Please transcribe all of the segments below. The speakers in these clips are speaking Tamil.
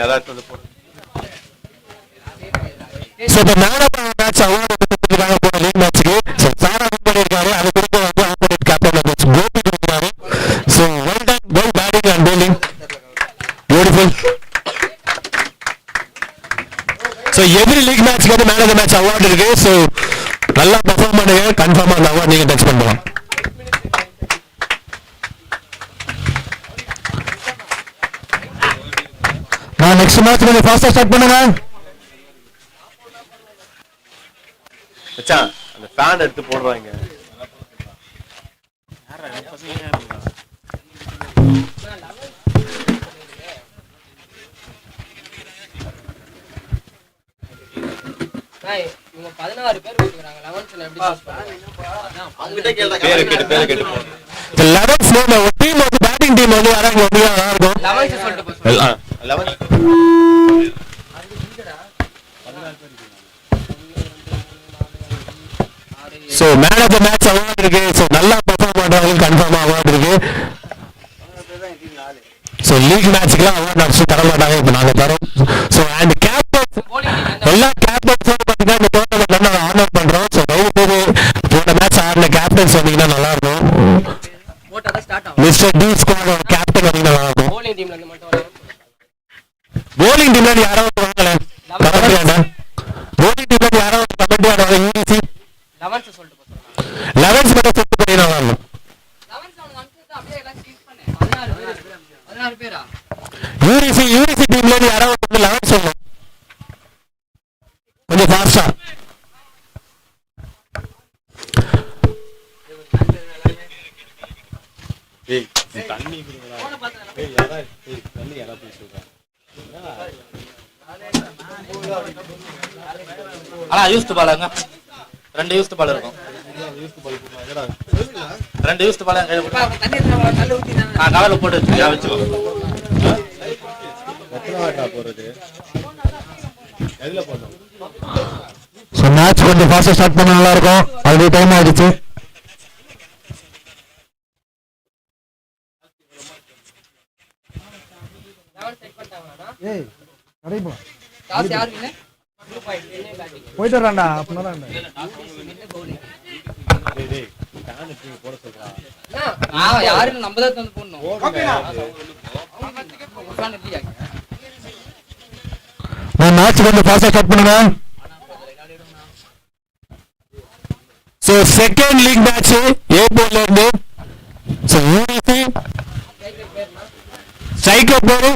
ஏதாச்சும் வந்து போடுங்க. ஸோ இப்போ man of the match award கொடுத்துருக்காங்க போன லீக் மேட்ச்சுக்கு. ஸோ சாரா வின் பண்ணியிருக்காரு. அது குறித்து வந்து ஆப்போனன்ட் கேப்டன் வந்து கோபி கொடுக்குறாரு. So well done, well batting and bowling. Beautiful. So every league மேட்ச்க்கு வந்து man of the match award இருக்கு. ஸோ நல்லா பெர்ஃபார்ம் பண்ணுங்க, கன்ஃபார்மாக அந்த அவார்டு நீங்கள் டச் பண்ணலாம். நான் நெக்ஸ்ட் மேட்ச் கொஞ்சம் ஃபாஸ்ட்டாக ஸ்டார்ட் பண்ணுங்க. மச்சான் அந்த ஃபேன் எடுத்து போடுறாங்க. இவங்க 16 பேர் கொடுக்குறாங்க. 11th எப்படி பேரை கேட்டு போடுங்க. 11th ஒரு டீம் வந்து பேட்டிங் டீம் வந்து யாராவது வந்து நல்லா இருக்கும். 11th சொல்லிட்டு போங்க. 11 so man of the match award இருக்கு. ஸோ நல்லா பெர்ஃபார்ம் பண்றவங்களுக்கு கன்ஃபார்மா அவார்டு இருக்கு. ஸோ லீக் மேட்ச்க்குலாம் அவார்டு அடிச்சு தர மாட்டாங்க, இப்போ நாங்கள் தரோம். ஸோ அண்ட் கேப்டன்ஸ் எல்லா கேப்டன்ஸோட பார்த்தீங்கன்னா இந்த டோர்னமெண்ட்ல நாங்கள் ஆனர் பண்றோம். ஸோ தயவு செய்து போன மேட்ச் ஆடின கேப்டன்ஸ் வந்தீங்கன்னா நல்லா இருக்கும். மிஸ்டர் டி ஸ்குவாடோட கேப்டன் வந்தீங்கன்னா நல்லா இருக்கும். bowling teamல இருந்து மட்டும் வரணும். போலிங் டீம்ல யாராவது வாங்கல கமெண்ட் வேண்டாம். போலிங் டீம்ல யாராவது கமெண்ட் வேண்டாம். யூடிசி 11th சொல்லிட்டு போங்க. 11th மட்டும் செட் பண்ணி நல்லா இருக்கும். 11th அவனுக்கு அனுப்பிட்டு அப்படியே எல்லாம் சீஸ் பண்ணு. 16 பேரா? யூடிசி டீம்ல யாராவது வந்து 11 சொல்லணும் கொஞ்சம் ஃபாஸ்டா. ஏய் தண்ணி குடுங்கடா. ஏய் யாரா ஏய் தண்ணி யாரா போய் சொல்றா. ஆனா யூஸ்ட் பாலங்க 2 யூஸ்ட் பால் இருக்கும். ரெண்டு யூஸ்ட் பால் கையில போட்டு கவலை போட்டு வச்சுக்கோ. எத்தனை வாட்டா போறது? எதுல போறோம்? ஸோ மேட்ச் கொஞ்சம் ஃபாஸ்ட்டாக ஸ்டார்ட் பண்ண நல்லா இருக்கும். அது டைம் ஆயிடுச்சு. போயிட்டு வரான்டா அப்படின்னா டேய் ஃபேன் எடுத்து போட சொல்றா. யாரும் நம்ம தான் வந்து போடணும். மேட்ச் கொஞ்சம் ஃபாஸ்ட்டாக ஸ்டார்ட் பண்ணுங்க. ஸோ செகண்ட் லீக் மேட்ச் ஏ போர்ட்ல இருந்து. ஸோ யூடிசி ஸ்ட்ரைக்கர் பேரு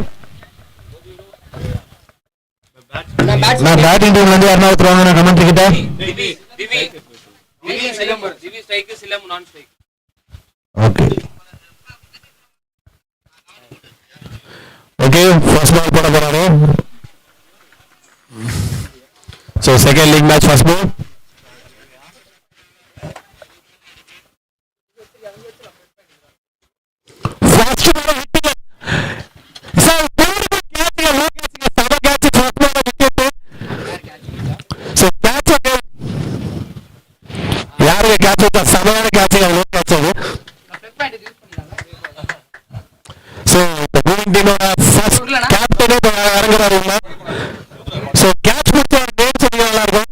நான் பேட்டிங் டீம்ல இருந்து யாருன்னா ஒருத்தர் நான் கமெண்ட் கிட்ட ஓகே ஓகே ஃபர்ஸ்ட் பால் போட போறாரு. So second league match first ball. First ball hitting sir beautiful கேட்சிங்க லோ கேட்சிங்க சம catch first ball wicket. So catch யாருக்கு கேட்ச் வச்சா சமையான கேட்சிங்க லோ கேட்ச் அது. ஸோ இந்த bowling டீமோட ஃபர்ஸ்ட் கேப்டனே இறங்குறாரு. ஸோ கேட்ச் கொடுத்த நேம் சொல்லி நல்லா இருக்கும்.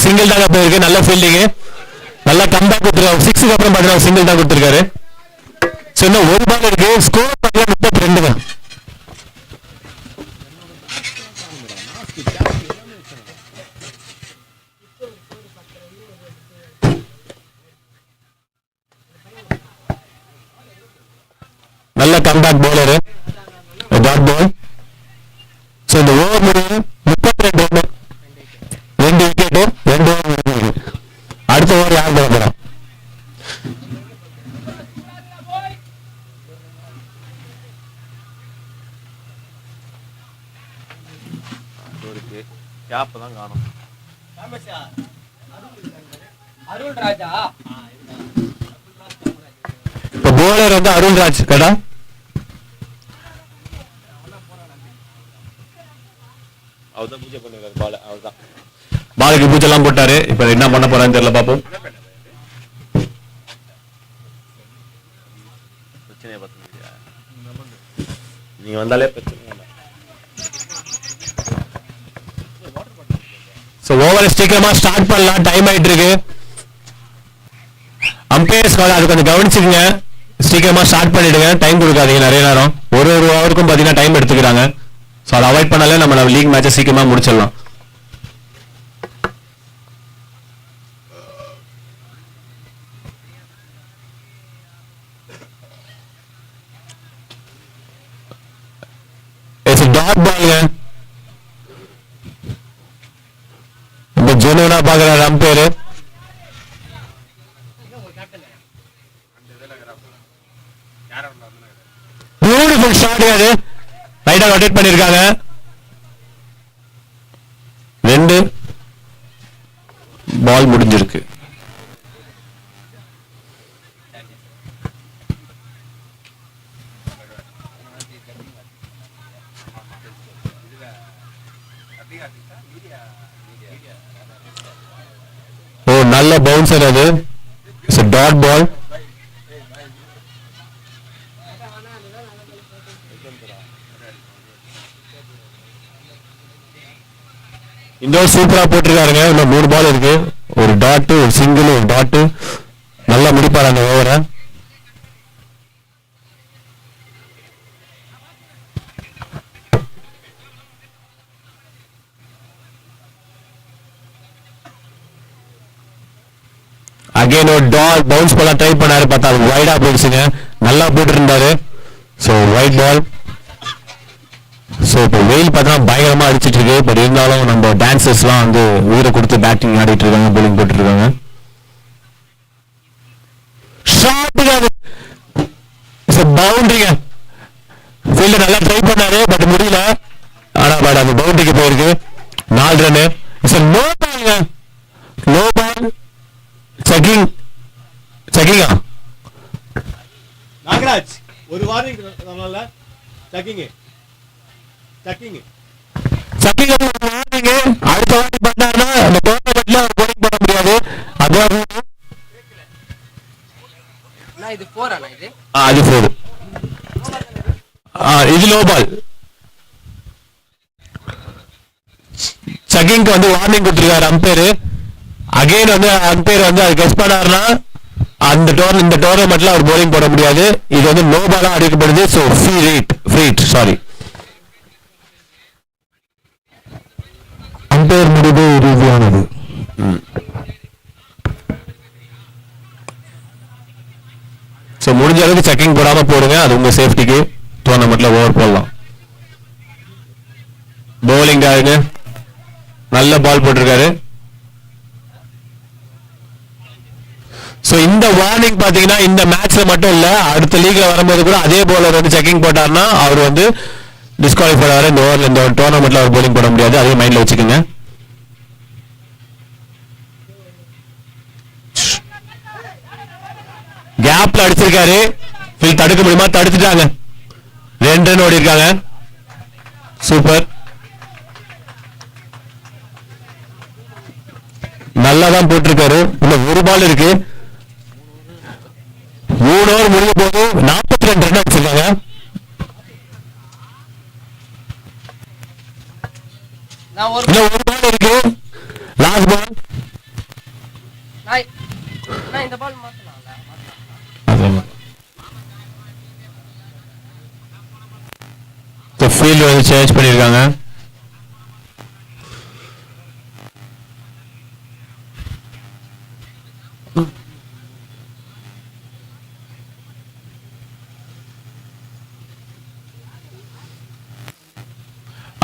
சிங்கிள் தாங்க போயிருக்கு. நல்ல ஃபீல்டிங், நல்லா கம்பேக் கொடுத்துருக்காரு. 6க்கு அப்புறம் பார்த்தீங்கன்னா சிங்கிள் தான் கொடுத்துருக்காரு. ஸோ இன்னும் ஒரு பால் இருக்கு. ஸ்கோர் பார்த்தீங்கன்னா 32 தான். நல்ல comeback bowler, dot ball. So இந்த ஓவர் முடிவு 32 ரன், 2 விக்கெட்டு, 2 ஓவர் முடிவு. அடுத்த ஓவர் யார் போட போறா? கேப் தான் காணும். அருள் ராஜா இப்போ போலர் வந்து அருள்ராஜ் கடா. அவர்தான் பூஜை பண்ணிருக்காரு பால். அவர்தான் பாலுக்கு பூஜை எல்லாம் போட்டாரு. இப்ப என்ன பண்ண போறான்னு தெரியல, பாப்போம். பிரச்சனையை பார்த்துக்கிட்டியா? நீ வந்தாலே பிரச்சனை வேண்டாம். ஸோ ஓவரை சீக்கிரமா ஸ்டார்ட் பண்ணலாம். டைம் ஆயிட்டு இருக்கு. அம்பையர்ஸ் அது கொஞ்சம் கவனிச்சுக்கங்க. சீக்கிரமா ஸ்டார்ட் பண்ணிடுங்க. டைம் கொடுக்காதீங்க நிறைய நேரம். ஒரு ஓவருக்கும் பார்த்தீங்கன்னா டைம் எடுத்துக்கிறாங்க. ஸோ அதை அவாய்ட் பண்ணாலே நம்ம லீக் மேட்சை சீக்கிரமா முடிச்சிடலாம். டாட் பாலுங்க. இப்போ ஜெனுவனா பாக்குறாரு அம்பையர். Beautiful shot. அது ரைட்டா ரொட்டேட் பண்ணிருக்காங்க. 2 பால் முடிஞ்சிருக்கு. ஓ நல்ல பவுன்சர் அது. It's a dot ball. இன்னொரு சூப்பரா போட்டிருக்காருங்க. இன்னும் 3 பால் இருக்கு. ஒரு டாட், ஒரு சிங்கிள், ஒரு டாட். நல்லா முடிப்பாரு அந்த ஓவரை. அகைன் ஒரு டாட் பவுன்ஸ் பண்ண ட்ரை பண்ணாரு. பார்த்தா அது வைடா போயிடுச்சுங்க. நல்லா போட்டு இருந்தாரு. So white ball. ஸோ இப்போ வெயில் பார்த்தா பயங்கரமா அடிச்சிட்டு இருக்கு. பட் இருந்தாலும் நம்ம டான்சர்ஸ்லாம் வந்து உயிரை கொடுத்து பேட்டிங் ஆடிட்டு இருக்காங்க, போலிங் போட்டு இருக்காங்க. பவுண்டரிங்க. ஃபீல்டர் நல்லா ட்ரை பண்ணாரு, பட் முடியல. ஆனா பட் அந்த பவுண்டரிக்கு போயிருக்கு. 4 ரன்னு. நோ பாலுங்க. No ball. செக்கிங். செக்கிங்கா நாகராஜ் ஒரு வார்னிங் நம்மளால செக்கிங் செக்கிங் செக்கிங் வார்னிங். அடுத்த வாட்டி பண்ணாருன்னா அந்த டோர்னமெண்ட்ல அவர் போலிங் பண்ண முடியாது. அதான் இது 4 ஆனா இது அது 4. இது லோ பால். செக்கிங்க்கு வந்து வார்னிங் கொடுத்துருக்காரு அம்பையர். அகைன் வந்து அம்பையர் வந்து அது கெஸ் பண்ணாருன்னா இந்த டோர்னமெண்ட்ல அவர் போலிங் போட முடியாது. இது வந்து நோ பாலா அடிக்கப்படுது. ஸோ ஃப்ரீட் சாரி. அம்பையர் முடிவு இறுதியானது. ஸோ முடிஞ்ச அளவுக்கு செக்கிங் போடாம போடுங்க. அது உங்க சேஃப்டிக்கு. டோர்னமெண்ட்ல ஓவர் போடலாம். பவுலிங் ஆகுங்க. நல்ல பால் போட்டிருக்காரு. ஸோ இந்த வார்னிங் பாத்தீங்கன்னா இந்த மேட்ச்ல மட்டும் இல்ல, அடுத்த லீக்ல வரும்போது கூட அதே போலர் வந்து செக்கிங் போட்டாருன்னா அவர் வந்து டிஸ்குவாலிஃபை ஆகிற. இந்த ஓவர்ல இந்த டோர்னமெண்ட்ல அவர் போலிங் போட முடியாது. அதே மைண்ட்ல வச்சுக்கோங்க. கேப்ல அடிச்சிருக்காரு. தடுக்க முடியுமா? தடுத்துட்டாங்க. 2 ரன் ஓடி இருக்காங்க. சூப்பர். நல்லாதான் போட்டிருக்காரு. இன்னும் 1 பால் இருக்கு. 3 ஓவர் முடிய போது 42 ரன் அடிச்சிருக்காங்க. இன்னும் 1 பால் இருக்கு. Last ball. இந்த பால் மாத்தலாம். ஃபீல்டு வந்து சேஞ்ச் பண்ணியிருக்காங்க.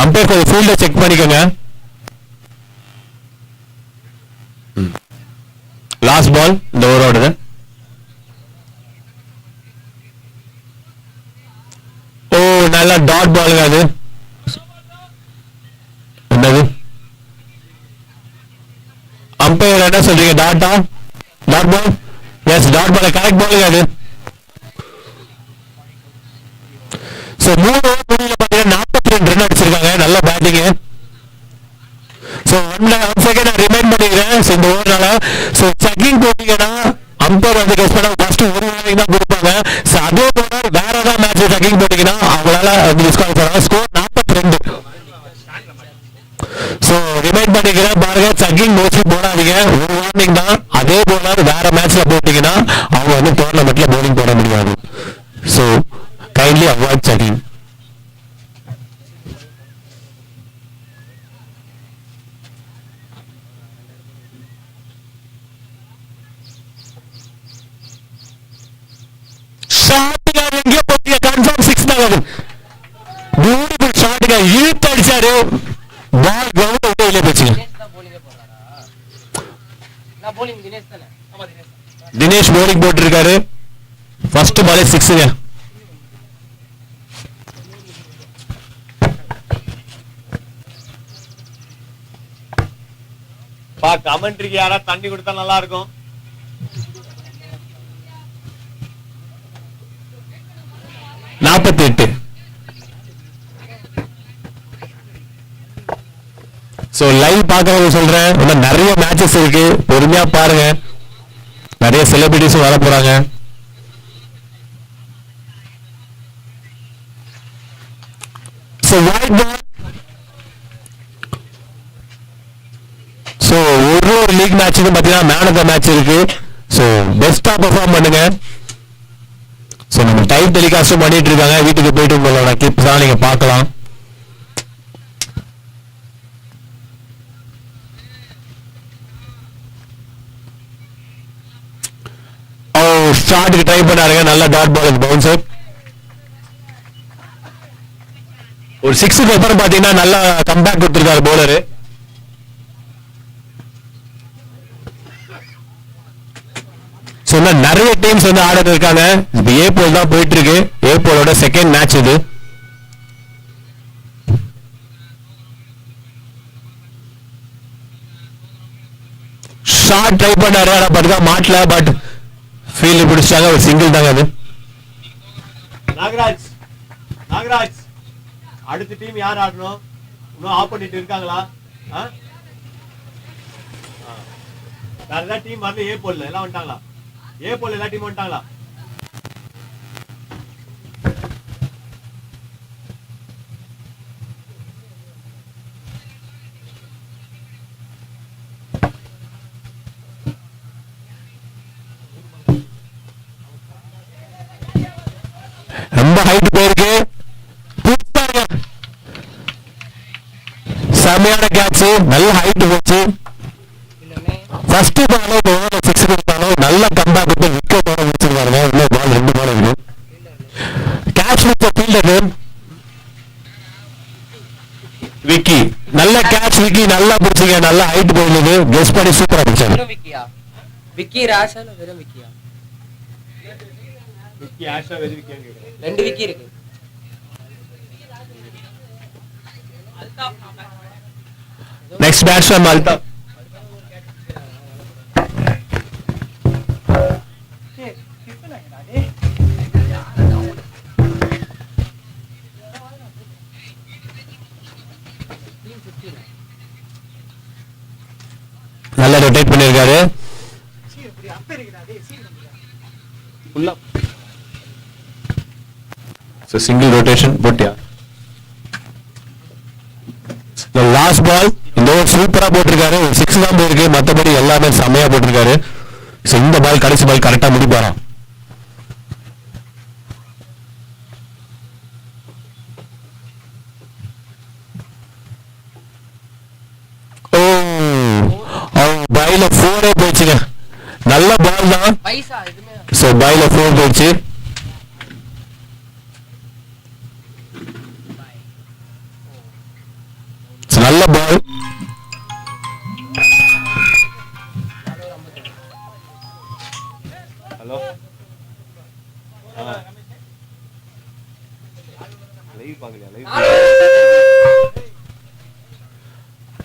அம்பேர் கொஞ்சம் ஃபீல்டை செக் பண்ணிக்கோங்க. லாஸ்ட் பால் இந்த ஓவரோடது. ஓ நல்லா டாட் பாலுங்க அது. என்னது அம்பையர் என்ன சொல்றீங்க? டாட்டா? Dot ball? Yes dot ball correct பாலுங்க அது. ஸோ 3 ஓவர் முடியல பார்த்தீங்கன்னா 42 ரன் அடிச்சிருக்காங்க. நல்ல பேட்டிங்கு. ஸோ 1 செகண்ட் நான் ரிமைண்ட் பண்ணிக்கிறேன். ஸோ இந்த ஓவர்னால ஸோ செக்கிங் போட்டீங்கன்னா அம்பையர் வந்து கெஸ் பண்ண ஃபர்ஸ்ட் ஒரு ஓவரிங் தான் கொடுப்பாங்க. ஸோ அதே போல வேற ஏதாவது மேட்ச் செக்கிங் போட்டீங்கன்னா அவங்களால டிஸ்குவாலிஃபை பண்ணலாம். ஸ்கோர் 42. ஸோ ரிமைண்ட் பண்ணிக்கிறேன் பாருங்க, செக்கிங் மோஸ்ட்லி போடாதீங்க. ஒரு வார்னிங் தான். அதே போல வேற மேட்ச்ல போட்டீங்கன்னா அவங்க வந்து டோர்னமெண்ட்ல போலிங் போட முடியாது. So kindly avoid checking. எங்கேயோ போட்டிய கன்ஃபார்ம் 6 தான் வரும். பியூட்டிஃபுல் ஷாட்டுங்க, இழுத்து அடிச்சாரு. பால் கிரவுண்ட் விட்டு வெளியே போச்சுங்க. தினேஷ் போலிங் போட்டிருக்காரு. ஃபர்ஸ்ட் பாலே 6ங்க. கமெண்ட்ரிக்கு யாரா தண்ணி கொடுத்தா நல்லா இருக்கும். சோ லைவ் பாக்குறவங்க சொல்றேன், இன்னும் நிறைய மேட்சஸ் இருக்கு, பொறுமையா பாருங்க. நிறைய செலிபிரிட்டிஸும் வர போறாங்க. So white ball. சோ ஒரு லீக் மேட்சுக்கு பாத்தீங்கன்னா மேன் ஆஃப் த மேட்ச் இருக்கு. சோ பெஸ்டா பெர்ஃபார்ம் பண்ணுங்க. சோ நம்ம டைம் டெலிகாஸ்டும் பண்ணிட்டு இருக்காங்க. வீட்டுக்கு போயிட்டு உங்களோட கிளிப்ஸ் தான் நீங்க பார்க்கலாம். ஷாட்டுக்கு ட்ரை பண்ணாருங்க, நல்ல டாட் பால் பவுன்சர். ஒரு 6க்கு அப்புறம் பாத்தீங்கன்னா நல்ல கம்பேக் கொடுத்திருக்காரு பவுலரு. சொன்ன நிறைய டீம்ஸ் வந்து ஆடிட்டு இருக்காங்க. இது ஏபோல் தான் போயிட்டு இருக்கு. ஏபோலோட செகண்ட் மேட்ச் இது. ஷாட் ட்ரை பண்ணாரு, ஆனா பாத்தீங்கன்னா மாட்டல. பட் ஃபீல்ட் பிடிச்சாங்க. ஒரு சிங்கிள் தாங்க அது. நாகராஜ், நாகராஜ் அடுத்த டீம் யார் ஆடணும்? இன்னும் ஆப்போனன்ட் இருக்காங்களா? வேற ஏதாவது டீம் வரல? ஏ போல்ல எல்லாம் வந்துட்டாங்களா? ஏ போல்ல எல்லா டீம் வந்துட்டாங்களா? ரொம்ப ஹைட் போயிருக்கு. செமையான கேட்ச், நல்ல ஹைட் போச்சு. ஃபர்ஸ்ட் பால் ஓவர்ல 6 கொடுத்தாலும் நல்ல கம்பேக் கொடுத்து விக்கெட்டோட முடிச்சிருக்காருங்க. இன்னும் பால் 2 பால் இருக்கு. கேட்ச் வித் ஃபீல்டர் விக்கி, நல்ல கேட்ச் விக்கி, நல்லா பிடிச்சிங்க. நல்ல ஹைட் போயிருந்தது. கெஸ் பண்ணி சூப்பரா பிடிச்சாரு. விக்கி ராஷா வெறும் விக்கியா? விக்கி ஆஷா வெறும் விக்கியான்னு கேக்குறேன். 2 விக்கி இருக்கு. Next batsman Altaf. நல்லா ரொட்டேட் பண்ணிருக்காரு. சிங்கிள் ரொட்டேஷன் போட்டியா? லாஸ்ட் பால் இந்த ஓவர் சூப்பரா போட்டிருக்காரு. ஒரு 6 தான் போயிருக்கு. மற்றபடி எல்லாமே செமையா போட்டிருக்காரு. ஸோ இந்த பால் கடைசி பால் கரெக்டாக முடிப்பாராம். ஓ பாயில 4 போயிடுச்சுங்க. நல்ல பால் தான். பைசா எதுவுமே ஸோ பாயில 4 போயிடுச்சு. நல்ல பால். ஹலோ லைவ் பாக்கலையா? லைவ்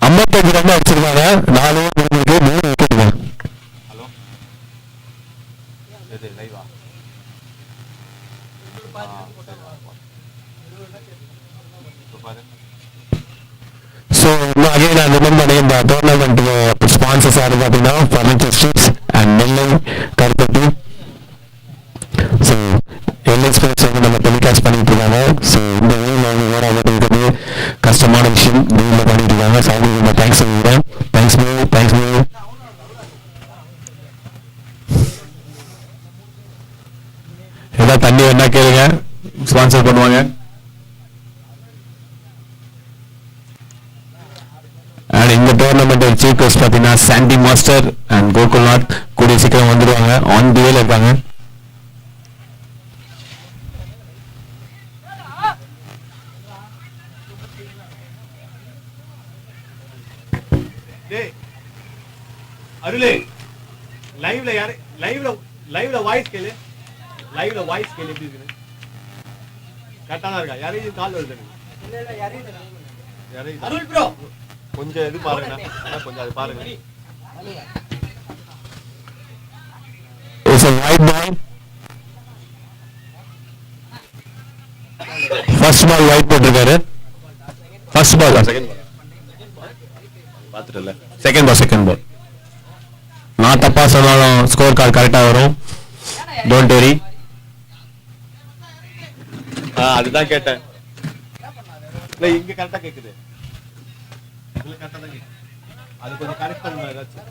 55 ரன் அடிச்சிருக்காங்க. 4 முடிஞ்சிருக்கு, 3 விக்கெட்டுங்க. ஹலோ இது லைவா? பாரு. So again, I remember the tournament sponsors are பார்த்தீங்கன்னா Furniture Streets and Nellai Karupattu. So LA Sports வந்து நம்ம டெலிகாஸ்ட் பண்ணிட்டு இருக்காங்க. ஸோ இந்த ஊரில் வந்து வேற இருக்கிறது கஷ்டமான விஷயம். ஊரில் பண்ணிட்டு இருக்காங்க. ஸோ அவங்களுக்கு நான் தேங்க்ஸ் சொல்லிடுறேன். Thanks bro, thanks bro. ஏதாவது தண்ணி வேணா கேளுங்க, ஸ்பான்சர் பண்ணுவாங்க. அண்ட் இந்த டோர்னமெண்ட் சீஃப் கெஸ்ட் பார்த்தீங்கன்னா சாண்டி மாஸ்டர் அண்ட் கோகுல்நாத் கூடிய சீக்கிரம் வந்துடுவாங்க. ஆன் தி வேல இருக்காங்க. டேய் அருளே, லைவ்ல யாரு லைவ்ல வாய்ஸ் கேளு. லைவ்ல வாய்ஸ் கேளு எப்படி இருக்கு? கரெக்டா தான் இருக்கா? யாரையும் கால் வருது எனக்கு. யாரையும் அருள் ப்ரோ கொஞ்சம் இது பாருங்க, கொஞ்சம் அது பாருங்க. It's a white ball. First ball white போட்டிருக்காரு. ஃபர்ஸ்ட் பால் செகண்ட் பால் பார்த்துட்டல. செகண்ட் பால் நான் தப்பா சொன்னாலும் ஸ்கோர் கார்டு கரெக்டா வரும். Don't worry. அதுதான் கேட்டேன். இல்ல இங்க கரெக்டா கேக்குது. இல்ல கரெக்டா தான் கேக்குது. அது கொஞ்சம் கரெக்ட் பண்ணுங்க ஏதாச்சும்.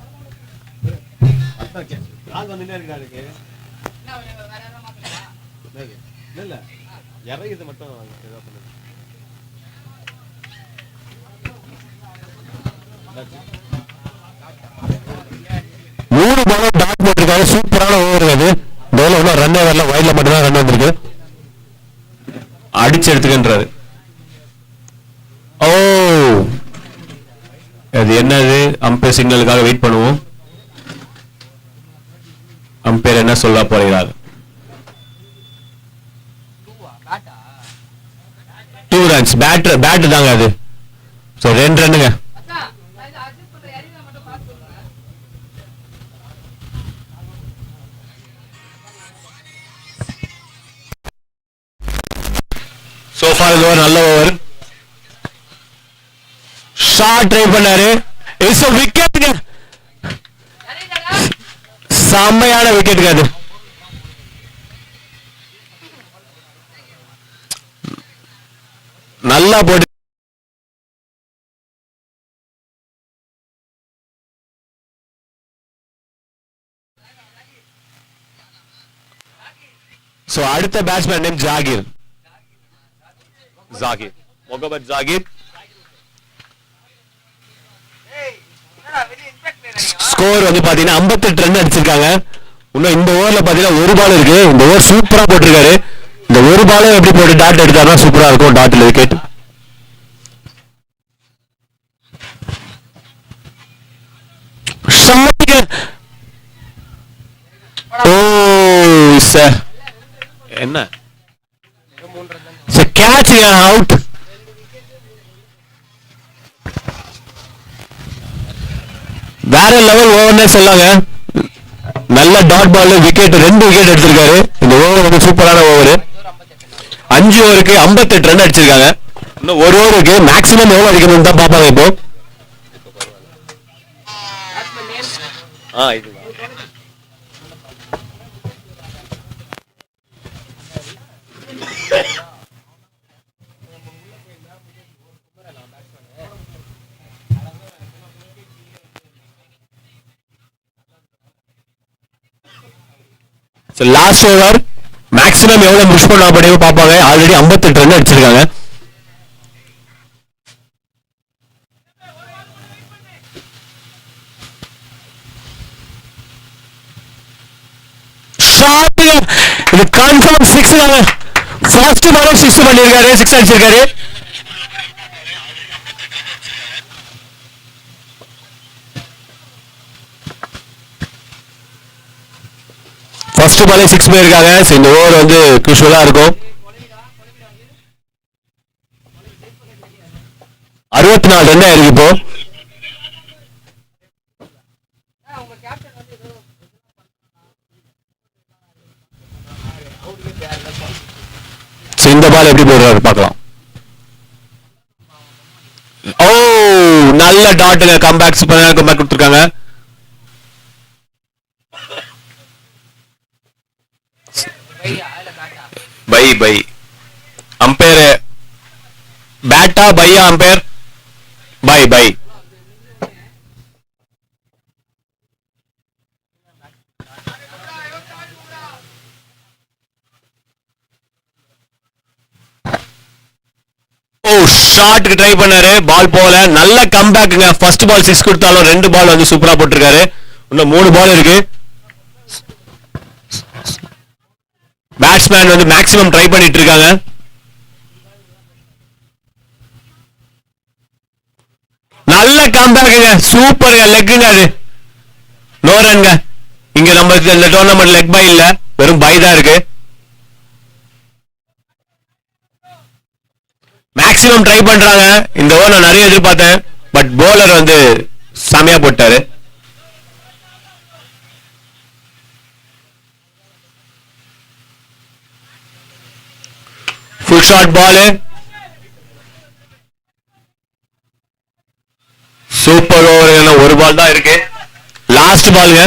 அதான் கேக்குது. கால் வந்துட்டே இருக்கா அதுக்கு? இல்ல இறங்குது மட்டும் ஏதோ பண்ணுங்க. 3 பாலும் டாட் போட்டிருக்காரு. சூப்பரான ஓவர் அது. டோல ஒன்றும் ரன்னே வரல, வைட்ல மட்டும் தான் ரன் வந்திருக்கு. அடிச்சு எடுத்துக்கின்றாரு. ஓ அது என்னது? அம்பையர் சிக்னலுக்காக வெயிட் பண்ணுவோம். அம்பையர் என்ன சொல்ல போகிறார்? 2 runs. பேட் தாங்க அது. ஸோ 2 ரன்னுங்க. சோஃபா இது ஒரு நல்ல ஓவர். ஷார்ட் ட்ரை பண்ணாரு. It's a wicket. செம்மையான விக்கெட்டுங்க அது. நல்லா போட்டு சோ அடுத்த batsman name Zakir. Mohammed Zakir. Score வந்து பாத்தீங்கன்னா 58 ரன் அடிச்சிருக்காங்க. இன்னும் இந்த ஓவர்ல பாத்தீங்கன்னா ஒரு பால் இருக்கு. இந்த ஓவர் சூப்பரா போட்டிருக்காரு. இந்த ஒரு பாலும் எப்படி போட்டு டாட் எடுத்தாருன்னா சூப்பரா இருக்கும். டாட்ல விக்கெட். ஓ சார் என்ன கேட்ச் அவுட். வேற லெவல் ஓவர்னே சொல்லாங்க. நல்ல டாட் பால் விக்கெட் 2 விக்கெட் எடுத்திருக்காரு. இந்த ஓவர் வந்து சூப்பரான ஓவர். 5 ஓவருக்கு 58 ரன் அடிச்சிருக்காங்க. இன்னும் ஒரு ஓவருக்கு மேக்ஸிமம் எவ்வளவு அடிக்கணும்னு தான் பாப்பாங்க இப்போ. லாஸ்ட் ஓவர் மேக்ஸிமம் எவ்வளவு புஷ் பண்ண முடியுமோ பார்ப்பாங்க. ஆல்ரெடி 58 ரன் அடிச்சிருக்காங்க. இது கன்ஃபார்ம் 6 தாங்க. ஃபர்ஸ்ட் பால் 6 பண்ணிருக்காரு, 6 அடிச்சிருக்காரு. ஃபர்ஸ்ட் பாலே 6 போயிருக்காங்க. ஸோ இந்த ஓவர் வந்து க்ரூஷியலா இருக்கும். 64 ரன் ஆயிருக்கு இப்போ. இந்த பால் எப்படி போடுறாரு பார்க்கலாம். ஓ நல்ல டாட்டுங்க. கம்பேக் சூப்பரான கம்பேக் கொடுத்துருக்காங்க. பை அம்பையர் பேட்டா பையா அம்பையர் பை ஷாட்டுக்கு ட்ரை பண்ணாரு, பால் போல. நல்ல கம்பேக்குங்க. ஃபர்ஸ்ட் பால் 6 கொடுத்தாலும் 2 பால் வந்து சூப்பரா போட்டிருக்காரு. இன்னும் 3 பால் இருக்கு. பேட்ஸ்மேன் வந்து மேக்ஸிமம் ட்ரை பண்ணிட்டு இருக்காங்க. நல்ல கம்பேக்குங்க, சூப்பருங்க. லெக்குங்க, அது நோ ரன்ங்க. இங்க நம்ம இந்த டோர்னமெண்ட் லெக் பை இல்ல, வெறும் பை தான் இருக்கு. மேக்ஸிமம் ட்ரை பண்றாங்க. இந்த ஓவர் நான் நிறைய எதிர்பார்த்தேன், பட் போலர் வந்து செமையா போட்டாரு. Full shot ball, super over. ஒரு பால் தான் இருக்கு, லாஸ்ட் பாலுங்க.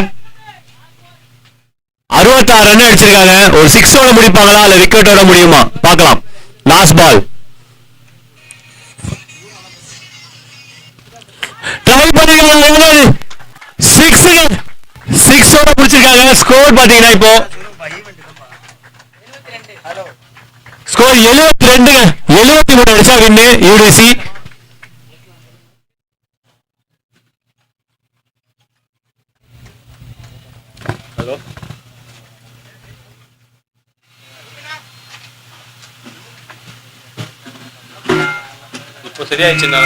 66 ரன் அடிச்சிருக்காங்க. ஒரு 6ஓட முடிப்பாங்களா இல்ல விக்கெட்டோட முடியுமா பார்க்கலாம். லாஸ்ட் பால் ட்ரை பண்ணிருக்காங்க. 6ஓட முடிச்சிருக்காங்க. ஸ்கோர் பாத்தீங்கன்னா இப்போ ஸ்கோர் 72ங்க. 73 அடிச்சா வின்னு யூடிசி. ஹலோ இப்போ சரியாயிடுச்சுண்ணா.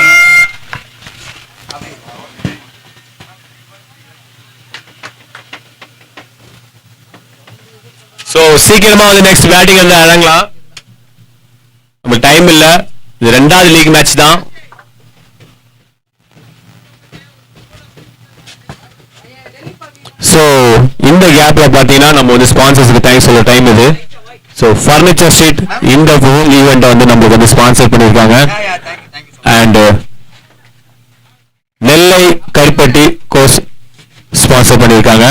சோ சீக்கிரமா வந்து நெக்ஸ்ட் பேட்டிங் வந்து இறங்கலாம். நம்ம டைம் இல்ல, இது 2வது லீக் மேட்ச் தான். சோ இந்த கேப்ல பாத்தீங்கன்னா நம்ம வந்து ஸ்பான்சர்ஸ்க்கு தேங்க்ஸ் சொல்ல டைம் இது. சோ ஃபர்னிச்சர் ஸ்ட்ரீட் இந்த ஹோல் ஈவெண்ட் வந்து நம்மளுக்கு வந்து ஸ்பான்சர் பண்ணிருக்காங்க. அண்ட் நெல்லை கருப்பட்டி கோர்ஸ் ஸ்பான்சர் பண்ணிருக்காங்க.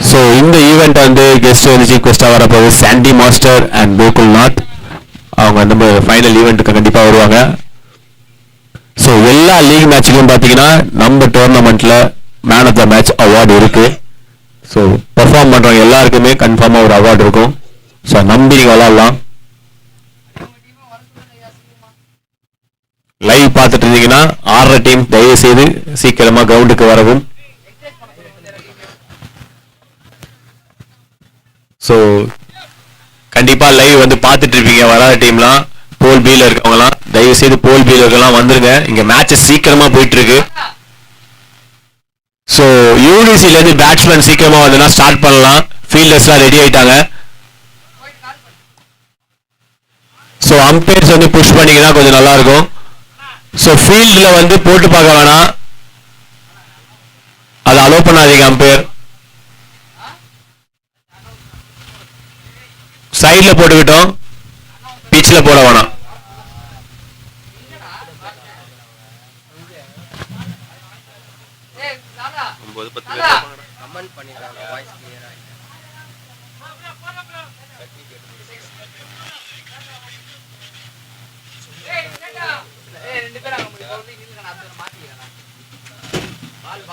சோ இந்த ஈவெண்ட் வந்து கெஸ்ட் வந்து சீஃப் கெஸ்டா வரப்போகுது சாண்டி மாஸ்டர் அண்ட் கோகுல்நாத். அவங்க வந்து ஃபைனல் ஈவெண்ட்டுக்கு கண்டிப்பா வருவாங்க. சோ எல்லா லீக் மேட்ச்லயும் பாத்தீங்கன்னா நம்ம டோர்னமெண்ட்ல man of the match award இருக்கு. சோ பெர்ஃபார்ம் பண்றவங்க எல்லாருக்குமே கன்ஃபார்மா ஒரு அவார்டு இருக்கும். சோ நம்பி நீங்க விளையாடலாம். லைவ் பார்த்துட்டு இருந்தீங்கன்னா 6 டீம் தயவு செய்து சீக்கிரமா கிரவுண்டுக்கு வரவும். சோ கண்டிப்பா லைவ் வந்து பார்த்துட்டு இருப்பீங்க. வராத டீம்லாம் போல் பில இருக்கவங்கலாம் தயவு செய்து போல் பில இருக்கலாம் வந்துருங்க. இங்க மேட்ச் சீக்கிரமா போயிட்டு இருக்கு. சோ யூடிசில இருந்து பேட்ஸ்மேன் சீக்கிரமா வந்துனா ஸ்டார்ட் பண்ணலாம். ஃபீல்டர்ஸ்லாம் ரெடி ஆயிட்டாங்க. சோ அம்பையர்ஸ் வந்து புஷ் பண்ணீங்கன்னா கொஞ்சம் நல்லா இருக்கும். சோ ஃபீல்ட்ல வந்து போட்டு பார்க்க வேணாம், அதை அலோ பண்ணாதீங்க. அம்பையர் சைட்ல போட்டுக்கிட்டோம், பிச்ல போட வேணாம். கமெண்ட் பண்ணிடுறாங்க வாய்ஸ் கிளியரா இல்ல. ரெண்டு பேரும் அங்க போய் போட்டு நில்லுங்க, நான் அப்படியே மாத்திக்கிறேன். பால்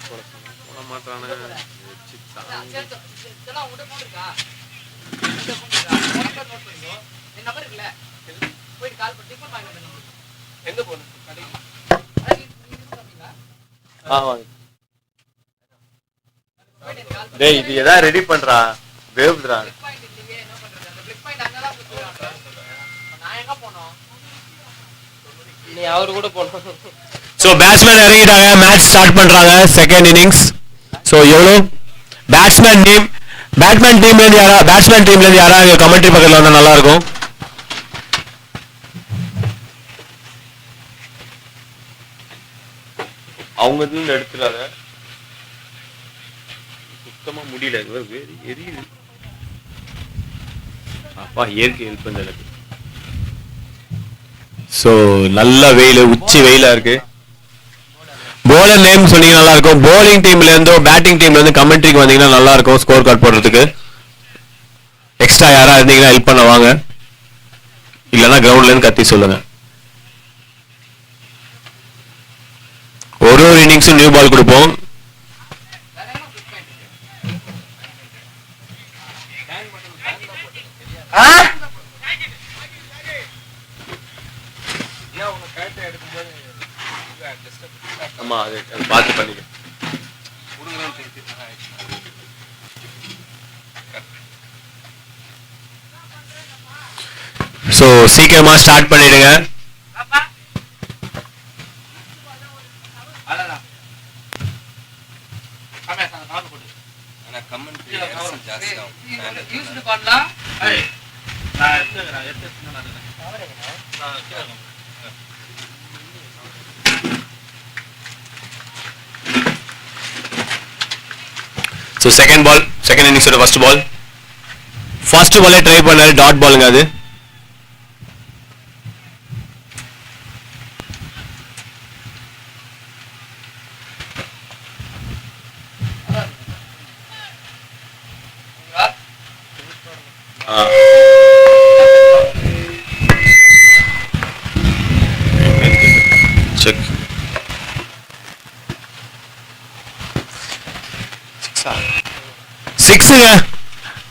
போட மாட்டானே. இதெல்லாம் உங்கள்கிட்ட ஃபோன் இருக்கா? உங்கள்கிட்ட ஃபோன் இருக்கா? உனக்கு நோட் பண்ணிக்கோ. என் நம்பர் இருக்குல்ல, போயிட்டு கால் பண்ணி டிஃபன் வாங்கி வந்து எங்க போகணும்? கடைக்கு. அதான் நீ யூஸ் பண்ணுறீங்களா? வாங்க. போயிட்டு எனக்கு கால் பண்ணி டேய் இது எதாவது ரெடி பண்றா, வேவுதுடா. பிளிக் பாயிண்ட் இல்லையே, என்ன பண்றது? அந்த பிளிக் பாயிண்ட் அங்கே தான் கொடுத்துருவாங்க. நான் எங்கே போனோம்? நீ அவரு கூட போனோம். ஸோ பேட்ஸ்மேன் இறங்கிட்டாங்க, மேட்ச் ஸ்டார்ட் பண்றாங்க செகண்ட் இன்னிங்ஸ். ஸோ எவ்வளோ பேட்ஸ்மேன் டீம்ல இருந்து யாராவது கமெண்ட்ரி பக்கத்தில் வந்தா நல்லா இருக்கும். அவங்க இருந்து எடுத்துறாங்க. சுத்தமா முடியல, எரியுது. அப்பா இயற்கை ஹெல்ப் பண்ண எனக்கு. ஸோ நல்ல வெயில், உச்சி வெயிலா இருக்கு. போலர் நேம் சொன்னீங்க நல்லா இருக்கும். போலிங் டீம்ல இருந்தோ பேட்டிங் டீம்ல இருந்து கமெண்ட்ரிக்கு வந்தீங்கன்னா நல்லா இருக்கும் ஸ்கோர் கார்டு போடுறதுக்கு. எக்ஸ்ட்ரா யாரா இருந்தீங்கன்னா ஹெல்ப் பண்ண வாங்க, இல்லைன்னா கிரவுண்ட்ல இருந்து கத்தி சொல்லுங்க. ஒரு இன்னிங்ஸும் நியூ பால் கொடுப்போம். வேற என்ன பிளிக் பாயிண்ட் இருக்கு? ஆமா அது பார்த்து பண்ணிக்க. ஸோ சீக்கிரமா ஸ்டார்ட் பண்ணிடுங்க. யூஸ்டு பண்ணலாம். ஸோ செகண்ட் இன்னிங்ஸோட ஃபர்ஸ்ட் பாலே ட்ரை பண்ணாரு, டாட் பாலுங்க அது. செக். சிக்ஸுங்க,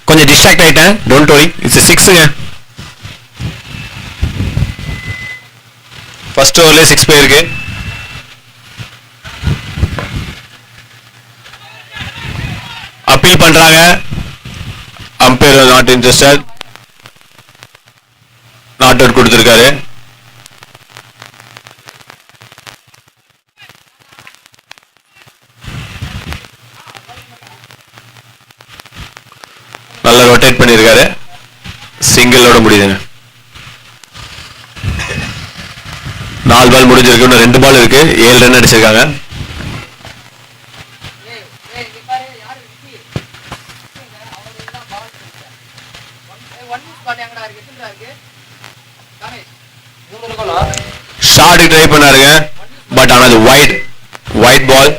கொஞ்சம் டிஸ்ட்ராக்ட் ஆயிட்டேன். Don't worry, it's சிக்ஸுங்க. ஃபர்ஸ்ட் ஓவர்லேயே 6 போயிருக்கு. அப்பீல் பண்றாங்க, umpire not interested, not out கொடுத்துருக்காரு. நல்லா ரொட்டேட் பண்ணியிருக்காரு, சிங்கிளோட முடியுதுங்க. 4 பால் முடிஞ்சிருக்கு, இன்னும் 2 பால் இருக்கு. 7 ரன் அடிச்சிருக்காங்க. ஷார்ட் ட்ரை பண்ணாருங்க, பட் ஆனால் அது வைட் பால்.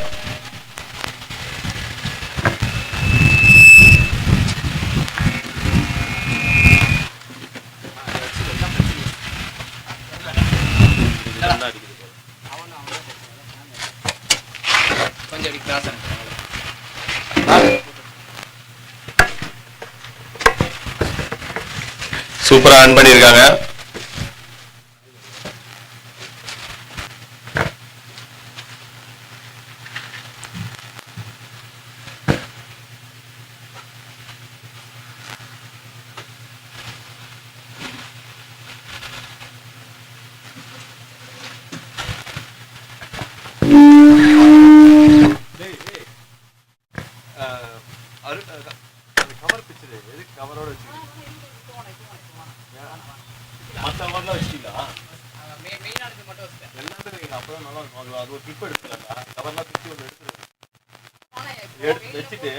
கொஞ்சம் அப்படி கிராஸ் சூப்பரா ரன் பண்ணியிருக்காங்க. கவர் பிச்சரு எதுக்கு கவரோட வச்சுக்கீங்க? மற்ற கவர்லாம் வச்சுட்டீங்களா? மெயினானது மட்டும் வச்சுட்டேன். எல்லாமே வைங்க, அப்பதான் நல்லா இருக்கும். அது ஒரு ட்ரிப் எடுத்துக்கலாம்டா, கவர்லாம் பிச்சு ஒன்று எடுத்துருங்க. எடுத்து வச்சுட்டு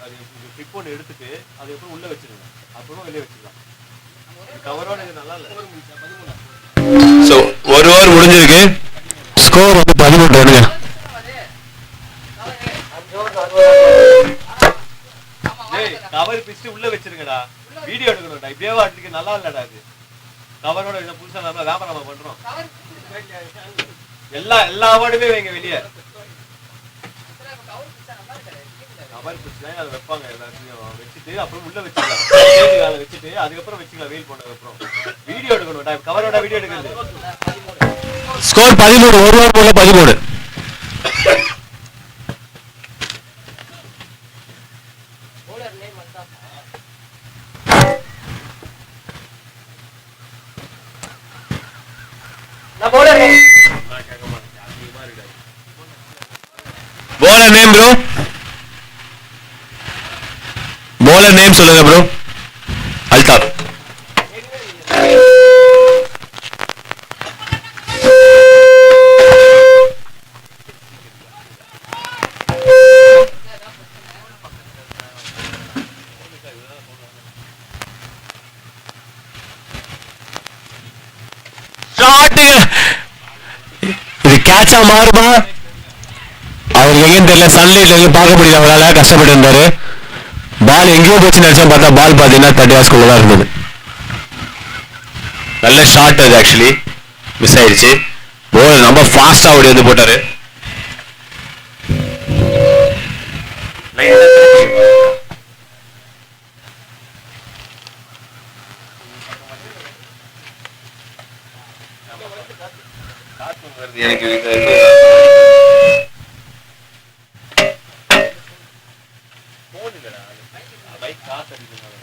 அது ட்ரிப் ஒன்று எடுத்துட்டு அது எப்பவும் உள்ள வச்சிருங்க, அப்புறம் வெளியே வச்சுக்கலாம். கவரோட இது நல்லா இல்லை. ஸோ ஒரு ஓவர் முடிஞ்சிருக்கு, ஸ்கோர் வந்து 13 ரன்னுங்க. கவர் பிச்சு உள்ள வச்சிருங்கடா, வீடியோ எடுக்கணும்டா. இப்படியே வாட்டுக்கு நல்லா இல்லடா இது. கவரோட இதை புதுசா நம்ம வியாபாரம் பண்றோம். எல்லா அவார்டுமே வைங்க வெளியே. மாதிரி பிடிச்சிதான் அதை வைப்பாங்க எல்லாத்தையும் வச்சுட்டு அப்புறம் உள்ள வச்சுக்கலாம் வச்சுட்டு அதுக்கப்புறம் வச்சுக்கலாம் வெயில் போனதுக்கு அப்புறம் வீடியோ எடுக்கணும் கவரோட வீடியோ எடுக்கிறது. ஸ்கோர் 13 ஒரு ஓவர் போல 13. bowler name வந்தா நான் bowler name கேட்க மாட்டேன் அதிகமா இருக்காது. bowler name bro, bowler name சொல்லுங்க bro. அல்தாப். இது கேட்சா மாறுமா? அவருக்கு எங்கேயும் தெரியல, சன்லைட்ல எங்கேயும் பார்க்க முடியல, அவரால் கஷ்டப்பட்டு இருந்தாரு. பால் எங்கேயோ போச்சு நினைச்சா பார்த்தா பால் பார்த்தீங்கன்னா 30 yardsக்குள்ள தான் இருந்தது. நல்ல ஷாட் அது, ஆக்சுவலி மிஸ் ஆயிடுச்சு. போல் ரொம்ப ஃபாஸ்டா ஓடி வந்து போட்டாரு. எனக்கு பைக் காசு அடிக்கணும்.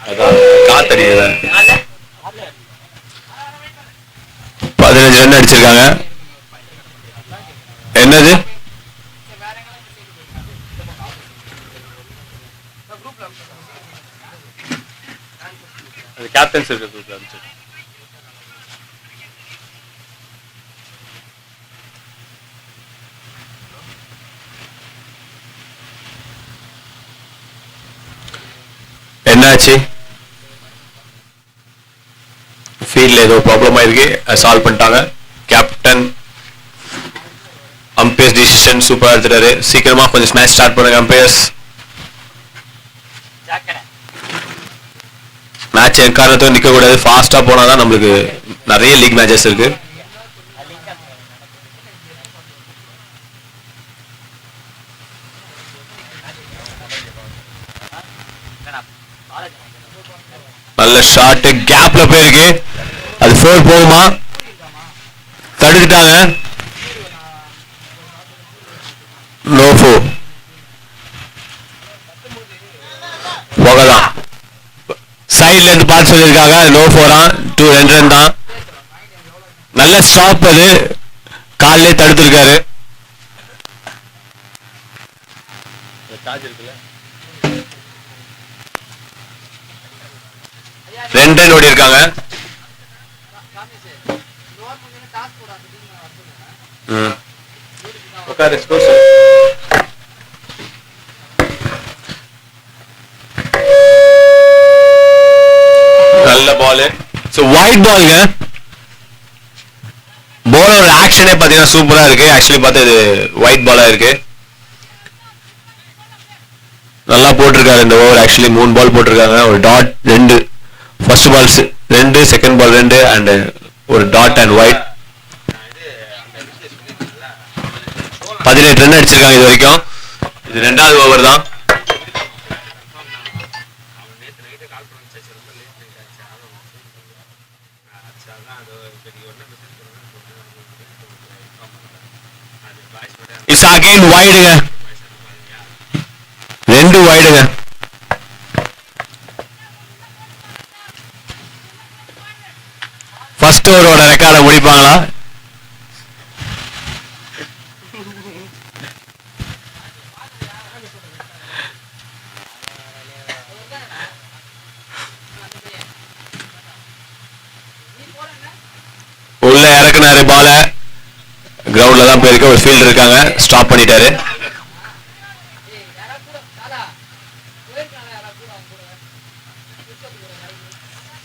அதான் காத்தடியல. 15 ரன் அடிச்சிருக்காங்க. என்னது அது கேப்டன்ஸ் இருக்க குரூப்ல இருந்துச்சு. என்னாச்சு? ஃபீல்ட்ல ஏதோ ப்ராப்ளம் ஆயிருக்கு, சால்வ் பண்ணிட்டாங்க. கேப்டன் அம்பையர்ஸ் டிசிஷன் சூப்பரா எடுத்துட்டாரு. சீக்கிரமா கொஞ்சம் மேட்ச் ஸ்டார்ட் பண்ணுங்க அம்பையர்ஸ். மேட்ச் எக்காரணத்துக்கும் நிக்க கூடாது, ஃபாஸ்டா போனாதான் நம்மளுக்கு நிறைய லீக் மேட்சஸ் இருக்கு. நல்ல ஷாட், கேப்ல போயிருக்கு. அது 4 போகுமா? தடுத்துட்டாங்க. நோ 4 போகலாம். சைட்ல இருந்து பார்த்து சொல்லியிருக்காங்க. நோ 4 2 ரன் தான். நல்ல ஸ்டாப், அது காலிலே தடுத்திருக்காரு. சார்ஜ் இருக்குல்ல 2 ரன் ஓடி இருக்காங்க. உட்காரு ஸ்கோர் நல்ல பால். So white பால்ங்க. பாலோட ஆக்ஷனே பார்த்தீங்கன்னா சூப்பரா இருக்கு. ஆக்சுவலி பார்த்தா இது ஒயிட் பாலா இருக்கு. நல்லா போட்டிருக்காரு இந்த ஓவர். ஆக்சுவலி 3 பால் போட்டிருக்காங்க. ஒரு dot 2, first ball 2, second ball 2 and ஒரு டாட் அண்ட் ஒயிட். 18 ரன் அடிச்சிருக்காங்க இது வரைக்கும். இது 2வது ஓவர் தான். இட்ஸ் அகைன் வைடுங்க. 2 வைடுங்க. ஃபர்ஸ்ட் ஓவரோட ரெக்கார்டை முடிப்பாங்களா? உள்ள இறக்குனாரு பால. கிரவுண்ட்ல தான் போயிருக்கு. ஒரு ஃபீல்டர் இருக்காங்க, ஸ்டாப் பண்ணிட்டாரு.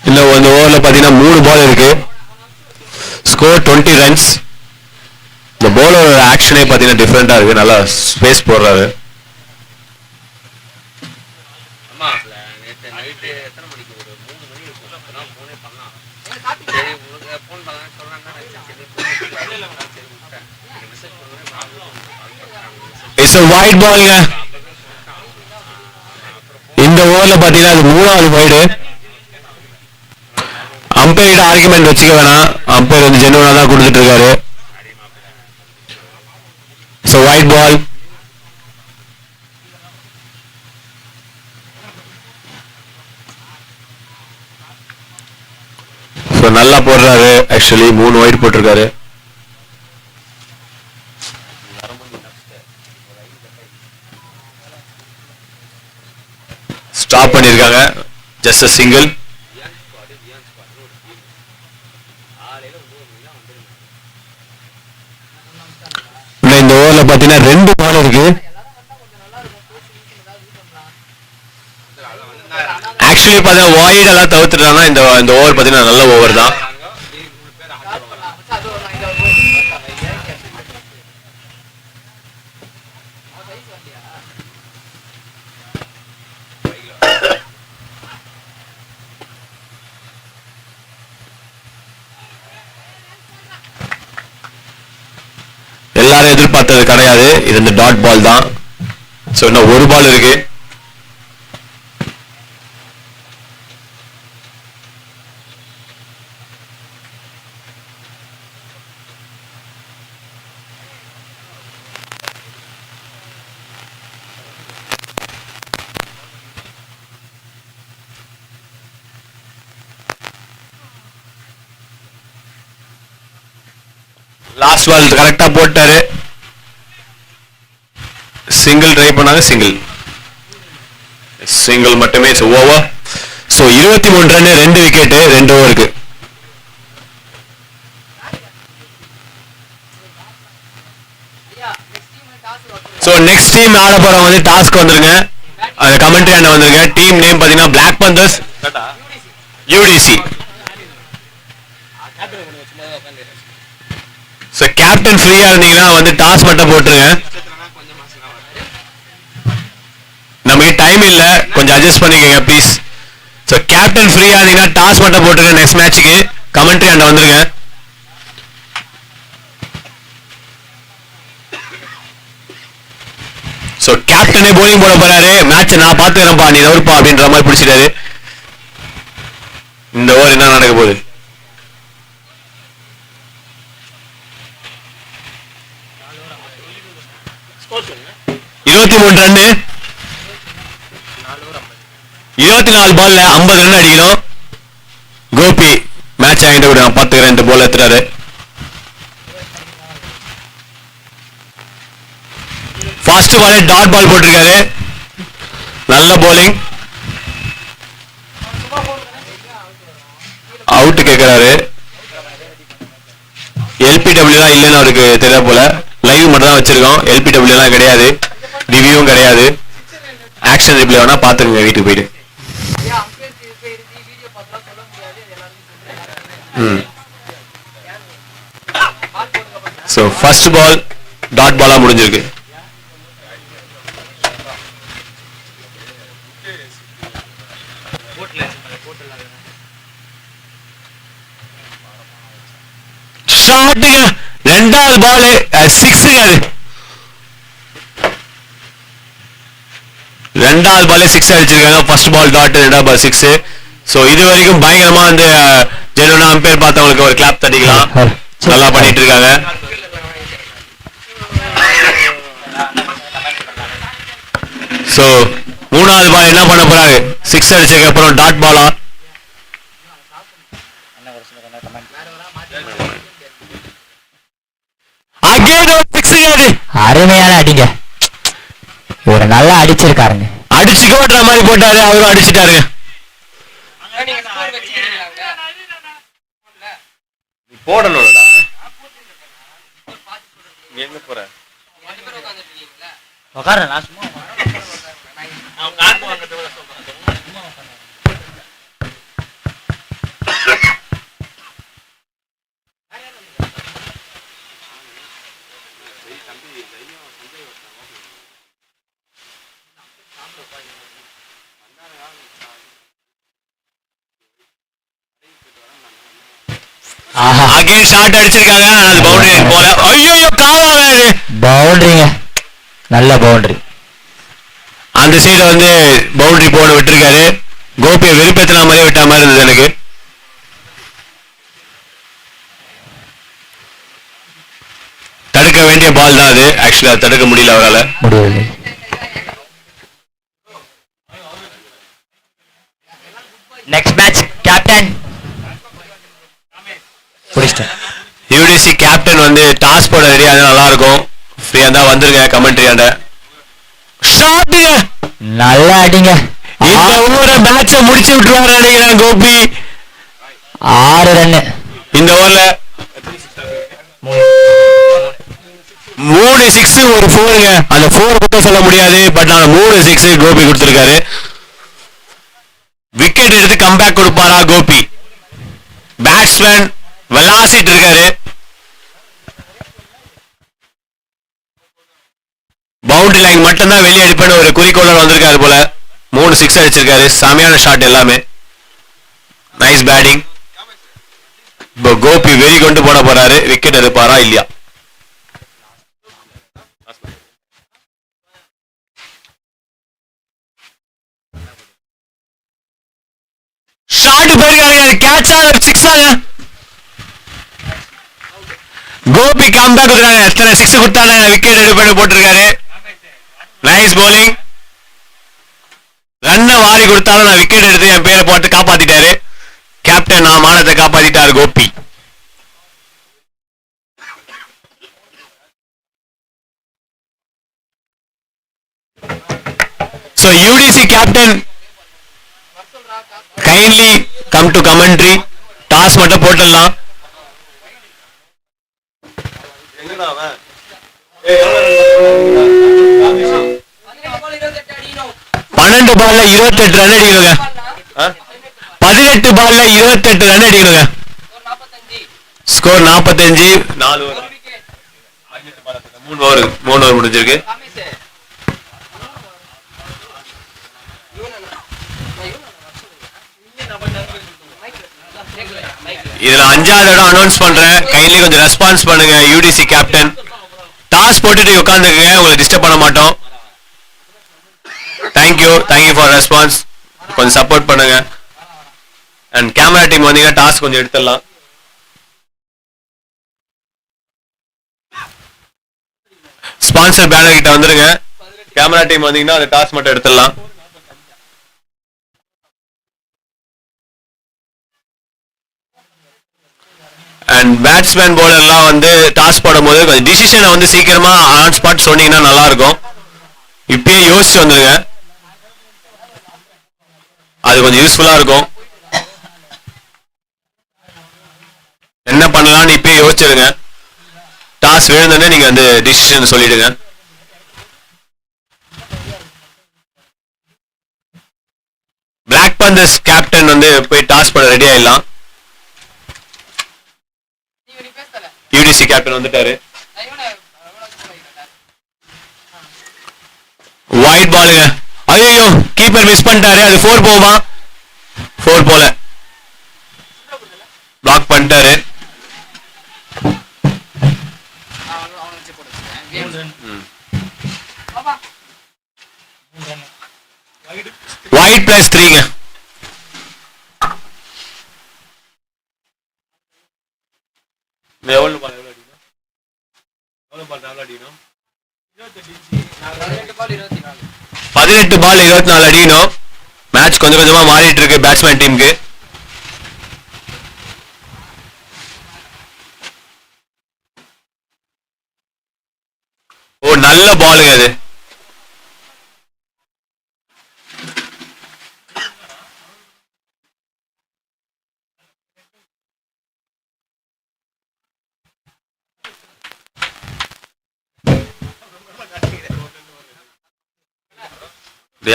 இன்னும் இந்த ஓவர்ல பாத்தீங்கன்னா 3 பால் இருக்கு. Score 20 runs. இந்த பவுலரோட ஆக்ஷனே பாத்தீங்கன்னா டிஃபரெண்டா இருக்கு. நல்லா ஸ்பேஸ் போடுறாரு. அம்மா நேற்று நைட்டு எத்தனை மணிக்கு? ஒரு 3 மணிக்கு இட்ஸ் a wide ballங்க. இந்த ஓவர்ல பாத்தீங்கன்னா அது 3வது வைடு. அம்பையர் ஆர்குமெண்ட் வச்சுக்க வேணாம், அம்பையர் வந்து ஜெனுவனா தான் கொடுத்துட்டு இருக்காரு. So white ball. ஸோ நல்லா போடுறாரு. ஆக்சுவலி 3 ஒயிட் போட்டிருக்காரு. ஸ்டாப் பண்ணிருக்காங்க. Just a single. இந்த ஓவர்ல பாத்தீங்கன்னா 2 பால் இருக்கு. ஆக்சுவலி பார்த்தா வாய்ட் எல்லாம் தவிர்த்துட்டாங்கன்னா இந்த ஓவர் பாத்தீங்கன்னா நல்ல ஓவர் தான். எல்லாரும் எதிர்பார்த்தது கிடையாது. இது இந்த டாட் பால் தான். ஸோ இன்னும் 1 பால் இருக்கு. லாஸ்ட் பால் கரெக்டா போட்டாரு. சிங்கிள் ட்ரை பண்ணாங்க. சிங்கிள் மட்டுமே. ஓவர். ஸோ 23 ரன் 2 விக்கெட் 2 ஓவருக்கு. ஸோ நெக்ஸ்ட் டீம் ஆட போறவங்க வந்து டாஸ்க் வந்துருங்க. அந்த கமெண்ட்ரி அண்ணன் வந்துருங்க. டீம் நேம் பாத்தீங்கன்னா பிளாக் பந்தர்ஸ் யூடிசி. ஸோ கேப்டன் ஃப்ரீயா இருந்தீங்கன்னா வந்து டாஸ் மட்டும் போட்டுருங்க. நமக்கு டைம் இல்ல, கொஞ்சம் அட்ஜஸ்ட் பண்ணிக்கங்க ப்ளீஸ். ஸோ கேப்டன் ஃப்ரீயா இருந்தீங்கன்னா டாஸ் மட்டும் போட்டுருங்க. நெக்ஸ்ட் மேட்சுக்கு கமெண்ட்ரி அண்ணன் வந்துருங்க. ஸோ கேப்டனே போலிங் போட போறாரு. மேட்ச் நான் பாத்துக்கிறேன்ப்பா, நீ தவிர்ப்பா அப்படின்ற மாதிரி பிடிச்சிட்டாரு. இந்த ஓவர் என்ன நடக்க போகுது? இருபத்தி 3 ரன்னு 24 பால்ல 50 ரன் அடிக்கணும். கோபி மேட்ச் ஆகிட்டு கூட நான் பாத்துக்கிறேன். இந்த பால் எடுத்துறாரு. ஃபர்ஸ்ட் பாலே டாட் பால் போட்டிருக்காரு. நல்ல போலிங். அவுட் கேட்கிறாரு. எல்பிடபிள்யூ தான் இல்லைன்னு அவருக்கு தெரியல போல. லைவ் மட்டும் தான் வச்சிருக்கோம். எல்பிடபிள்யூ எல்லாம் கிடையாது, ரிவ்யூவும் கிடையாது. ஆக்ஷன் ரிப்ளை வேணா பாத்துருங்க வீட்டுக்கு போயிட்டு. ஸோ ஃபர்ஸ்ட் பால் டாட் பாலா முடிஞ்சிருக்கு. ஷாட்டுங்க. 2வது பால் 6ங்க. அது 2வது பாலே 6 அடிச்சிருக்காங்க. ஃபர்ஸ்ட் பால் டாட், 2வது பால் 6. ஸோ இது வரைக்கும் பயங்கரமா வந்து ஜெனுவனா அம்பையர் பார்த்தவங்களுக்கு ஒரு கிளாப் தட்டிக்கலாம். நல்லா பண்ணிட்டு இருக்காங்க. ஸோ 3வது பால் என்ன பண்ண போறாரு? 6 அடிச்சதுக்கு அப்புறம் டாட் பாலா? அருமையான அடிங்க. ஒரு நல்லா அடிச்சிருக்காருங்க. அடிச்சு கோட்டுற மாதிரி போட்டாரு. அவரும் அடிச்சுட்டாரு. போடணும்டா. எங்க போற? உட்காரு. நான் சும்மா ஆஹா அகைன் ஷாட் அடிச்சிருக்காங்க, ஆனா அது பவுண்டரி போல. ஐயோ காவாங்க அது. பவுண்டரிங்க, நல்ல பவுண்டரி. அந்த சைடு வந்து பவுண்டரி போட விட்டுருக்காரு. கோபியை வெறுப்பேத்தின மாதிரியே விட்ட மாதிரி இருந்தது எனக்கு. தடுக்க வேண்டிய பால் தான் அது. ஆக்சுவலா தடுக்க முடியல அவரால். முடியவில்லை. நெக்ஸ்ட் மேட்ச் கேப்டன் புடிச்சிட்டேன். யூடிசி கேப்டன் வந்து டாஸ் போட ரெடியா இருந்தா நல்லா இருக்கும். ஃப்ரீயா இருந்தா வந்துருங்க கமெண்ட்ரியாண்ட. ஷாட்டுங்க, நல்லா அடிங்க. இந்த ஓவர மேட்ச முடிச்சு விட்டுருவாரு நினைக்கிறேன் கோபி. 6 ரன். இந்த ஓவர்ல 3 6 ஒரு 4ங்க. அந்த 4 பத்தி சொல்ல முடியாது, பட் நான் 3 6 கோபி கொடுத்திருக்காரு. விக்கெட் எடுத்து கம்பேக் கொடுப்பாரா கோபி? பேட்ஸ்மேன் விளாசிட்டு இருக்காரு. பவுண்டரி லைன் மட்டும்தான் வெளியே அடிப்பேன்னு ஒரு குறிக்கோளோட வந்திருக்காரு போல. 3 6 அடிச்சிருக்காரு. செமையான ஷாட் எல்லாமே. Nice batting. இப்போ கோபி வெறி கொண்டு போட போறாரு. விக்கெட் எடுப்பாரா இல்லையா? ஷாட் போயிருக்காங்க, கேட்ச் ஆக 6 ஆக. கோபி கம்பேக் கொடுத்தாங்க. எத்தனை 6 கொடுத்தாங்க, விக்கெட் எடுப்பேன்னு போட்டிருக்காரு. Nice bowling. ரன்னை வாரி கொடுத்தாலும் நான் விக்கெட் எடுத்து என் பேரை போட்டு காப்பாத்திட்டாரு கேப்டன். நான் மானத்தை காப்பாத்திட்டாரு Gopi. So UDC captain kindly come to commentary. Toss மட்டும் போட்டுடலாம். 12 பால்ல 28 ரன் அடிக்கணுங்க. 18 பால்ல 28 ரன் அடிக்கணுங்க. ஸ்கோர் 45. 4 ஓவர், 3 ஓவர் முடிஞ்சிருக்கு. இதுல 5வது இடம் அனௌன்ஸ் பண்றேன். கையிலே கொஞ்சம் ரெஸ்பான்ஸ் பண்ணுங்க யூடிசி கேப்டன். டாஸ் போட்டுட்டு உட்காந்துக்குங்க, உங்களை டிஸ்டர்ப் பண்ண மாட்டோம். Thank you for response. கொஞ்சம் சப்போர்ட் பண்ணுங்க. அண்ட் கேமரா டீம் வந்தீங்கன்னா டாஸ் கொஞ்சம் எடுத்துடலாம். ஸ்பான்சர் பேனர் கிட்ட வந்துருங்க. கேமரா டீம் வந்தீங்கன்னா அந்த டாஸ் மட்டும் எடுத்துடலாம். அண்ட் பேட்ஸ்மேன் பவுலர்லாம் வந்து டாஸ் போடும்போது கொஞ்சம் டிசிஷனை வந்து சீக்கிரமா ஆன் ஸ்பாட் சொன்னீங்கன்னா நல்லா இருக்கும். இப்பயே யோசிச்சு வந்துருங்க, அது கொஞ்சம் யூஸ்ஃபுல்லா இருக்கும். என்ன பண்ணலாம்னு இப்பயே யோசிச்சிருங்க. டாஸ் விழுந்தோடனே நீங்க வந்து டிசிஷன் சொல்லிடுங்க. பிளாக் பந்தர்ஸ் கேப்டன் வந்து போய் டாஸ் போட ரெடி ஆயிடலாம். யூடிசி கேப்டன் வந்துட்டாரு. ஒயிட் பாலுங்க. ஐயோ கீப்பர் மிஸ் பண்ணிட்டாரு. அது 4 போமா? 4 போல. பிளாக் பண்ணிட்டாரு. ஒயிட் +3ங்க. எவ்வளவு பால் அடிக்கணும்? 18 பால் 24 அடிக்கணும். மேட்ச் கொஞ்சம் கொஞ்சமா மாறிட்டு இருக்கு பேட்ஸ்மேன் டீமுக்கு. ஓ நல்ல பாலுங்க அது.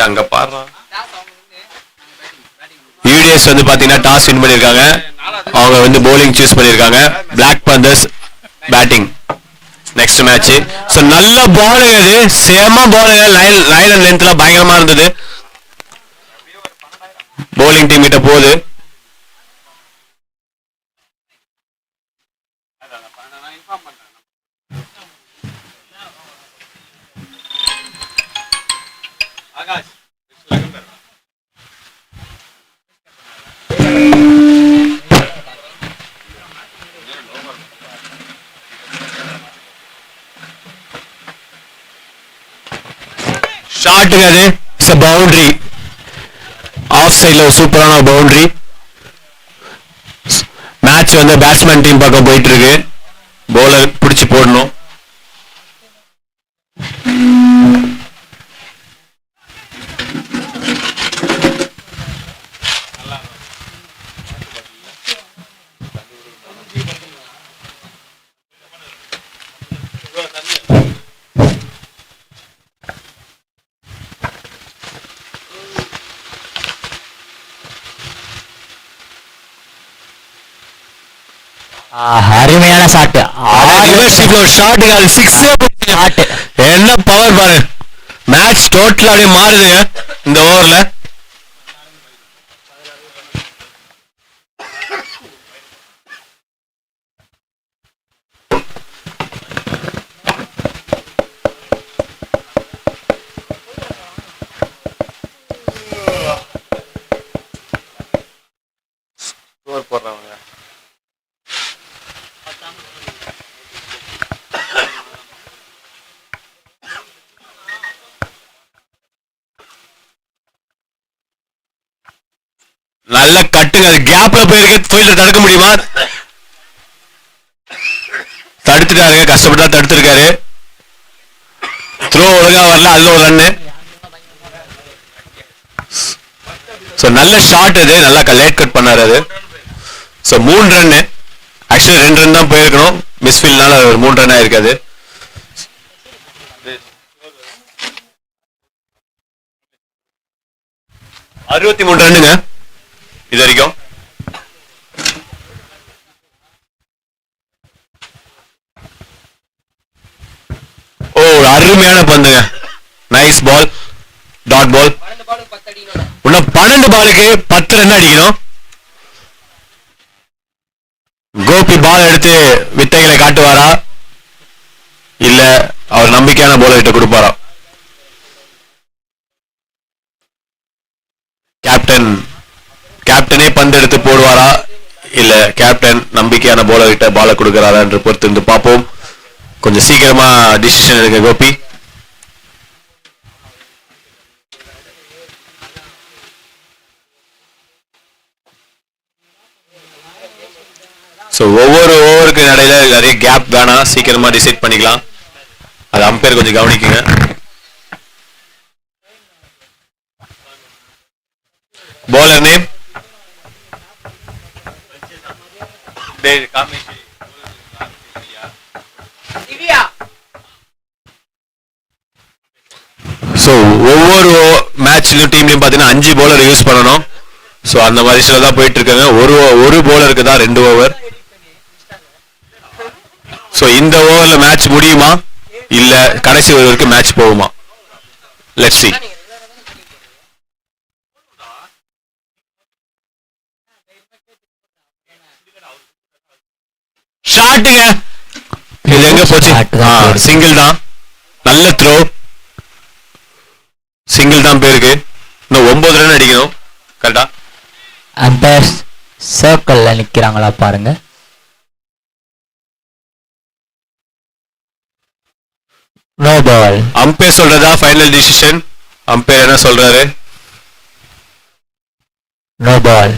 அங்க பாரு. யூடிஎஸ் வந்து பாத்தீங்கன்னா டாஸ் வின் பண்ணிருக்காங்க. அவங்க வந்து bowling சூஸ் பண்ணிருக்காங்க. Black panthers batting next match. So நல்ல பாலுங்க அது. சேமா பாலுங்க. லைன் அண்ட் லென்த்ல பயங்கரமா இருந்தது. bowling டீம் கிட்ட போகுது. ஷாட்டுங்க அது. It's a boundary. ஆஃப் சைடில் ஒரு சூப்பரான பவுண்டரி. மேட்ச் வந்து பேட்ஸ்மேன் டீம் பக்கம் போயிட்டு இருக்கு. பவுலர் பிடிச்சி போடணும். அருமையான ஷாட். ஷாட்டுங்க அது சிக்ஸே. என்ன பவர் பாரு. மேட்ச் டோட்டலா அப்படியே மாறுதுங்க இந்த ஓவர்ல. போடுறாங்க. நல்ல கட்டுங்க. அது கேப்ல போயிருக்கு. ஃபீல்டர் தடுக்க முடியுமா? தடுத்துட்டாருங்க. கஷ்டப்பட்டா தடுத்துருக்காரு. த்ரோ ஒழுங்கா வரல. அதுல ஒரு ரன்னு. ஸோ நல்ல ஷாட் அது. நல்லா லேட் கட் பண்ணாரு அது. So 3 run. ஆக்சுவலி 2 ரன் தான் போயிருக்கணும். மிஸ்ஃபீல்ட்னால ஒரு 3 ரன் ஆயிருக்காது. 63 ரன்னுங்க இது வரைக்கும். ஓ அருமையான பந்துங்க. Nice ball. Dot ball. 12 பாலுக்கு 10 அடிக்கணும். இன்னும் 12 பாலுக்கு 10 ரன் அடிக்கணும். கோபி பால் எடுத்து வித்தைகளை காட்டுவாரா இல்ல அவர் நம்பிக்கையான பால் கிட்ட கொடுப்பாரா? கேப்டனே பந்து எடுத்து போடுவாரா இல்ல கேப்டன் நம்பிக்கையான பாலர் கிட்ட பால கொடுக்கறாரா என்று பொறுத்து இருந்து பார்ப்போம். கொஞ்சம் சீக்கிரமா டிசிஷன் எடுங்க கோபி. ஸோ ஒவ்வொரு ஓவருக்கு இடையில நிறைய கேப் வேணாம். சீக்கிரமா டிசைட் பண்ணிக்கலாம். அது அம்பையர் கொஞ்சம் கவனிக்குங்க. bowler name Divya. ஸோ ஒவ்வொரு மேட்ச்லயும் டீம்லயும் பாத்தீங்கன்னா 5 bowler யூஸ் பண்ணணும். ஸோ அந்த மாதிரி தான் போயிட்டு இருக்காங்க. ஒரு bowlerக்கு தான் 2 ஓவர். ஸோ இந்த ஓவர்ல மேட்ச் முடியுமா இல்ல கடைசி ஓவர் வரைக்கும் மேட்ச் போகுமா? Let's see. ஷாட்டுங்க. இது எங்க போச்சு? சிங்கிள் தான். நல்ல த்ரோ. சிங்கிள் தான் பேருக்கு. இன்னும் 9 ரன் அடிக்கணும். கரெக்டா? அம்பையர் சர்க்கிள்ல நிக்கிறாங்களா பாருங்க. No ball. அம்பையர் சொல்றதா ஃபைனல் டிசிஷன்? அம்பையர் என்ன சொல்றாரு? No ball.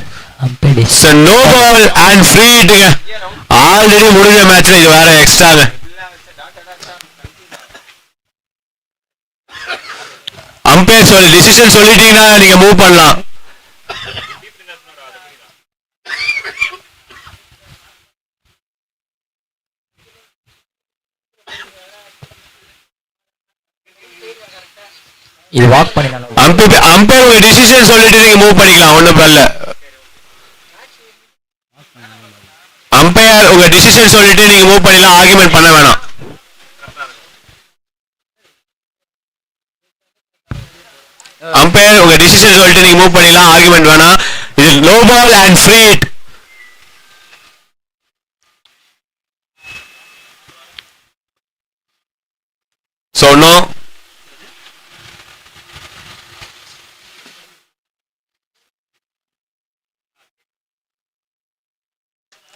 Umpire no ball and free ஹிட்டுங்க. ஆல்ரெடி முடிஞ்ச மேட்ச்ல இது வேற எக்ஸ்ட்ராங்க. அம்பையர் சொல்லி டிசிஷன் சொல்லிட்டீங்கன்னா நீங்க மூவ் பண்ணலாம். இது வாக் பண்ணி அம்பையர் உங்க டிசிஷன் சொல்லிட்டு நீங்க மூவ் பண்ணிக்கலாம். ஒண்ணும் பண்ணல. அம்பையர் உங்க டிசிஷன் சொல்லிட்டு நீங்க மூவ் பண்ணிடலாம். ஆர்குமெண்ட் பண்ண வேணாம். அம்பையர் உங்க டிசிஷன் சொல்லிட்டு நீங்க மூவ் பண்ணிடலாம். ஆர்குமெண்ட் வேணாம். இது no ball and free hit. So no.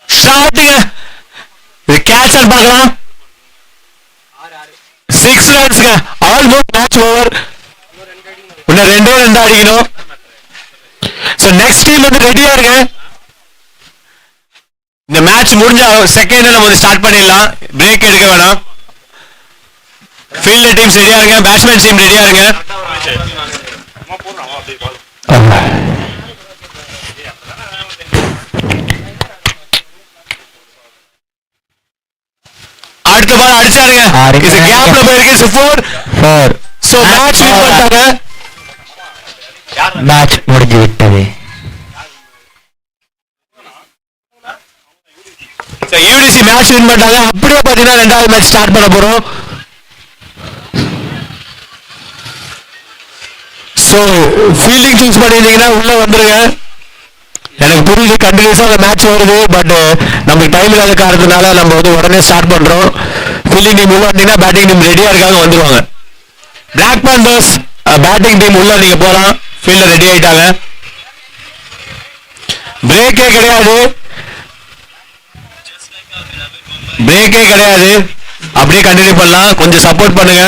ஷாட்டுங்க. இது கேட்சர் பார்க்கலாம். 6 ரன்ஸ்ங்க. Almost match over. தான் அடிக்கணும். ஸோ நெக்ஸ்ட் டீம் வந்து ரெடியா இருங்க. இந்த மேட்ச் முடிஞ்ச செகண்ட் நம்ம வந்து ஸ்டார்ட் பண்ணிடலாம். பிரேக் எடுக்க வேணாம். ஃபீல்டர் டீம்ஸ் ரெடியா இருங்க. பேட்ஸ்மேன் டீம் ரெடியா இருங்க. அடுத்த பால் அடிச்சாருங்க. இது கேப்ல போயிருக்கு. 4. சோ மேட்ச் வின் பண்ணிட்டாங்க. மேட்ச் முடிஞ்சு விட்டது. சோ யூடிசி மேட்ச் வின் பண்ணிட்டாங்க. அப்படியே பாத்தீங்கன்னா ரெண்டாவது மேட்ச் ஸ்டார்ட் பண்ண போறோம். சோ ஃபீல்டிங் சூஸ் பண்ணிருந்தீங்கன்னா உள்ள வந்துருங்க. எனக்கு புரியுது கண்டினியூஸா அந்த மேட்ச் வருது. பட் நமக்கு டைம் இல்லாத காரணத்தினால நம்ம வந்து உடனே ஸ்டார்ட் பண்றோம். ஃபீல்டிங் டீம் உள்ள வந்தீங்கன்னா பேட்டிங் டீம் ரெடியா இருக்காங்க, வந்துருவாங்க. பிளாக் பேந்தர்ஸ் பேட்டிங் டீம் உள்ள நீங்க போலாம். ஃபீல்டர் ரெடி ஆயிட்டாங்க. பிரேக்கே கிடையாது. அப்படியே கண்டினியூ பண்ணலாம். கொஞ்சம் சப்போர்ட் பண்ணுங்க.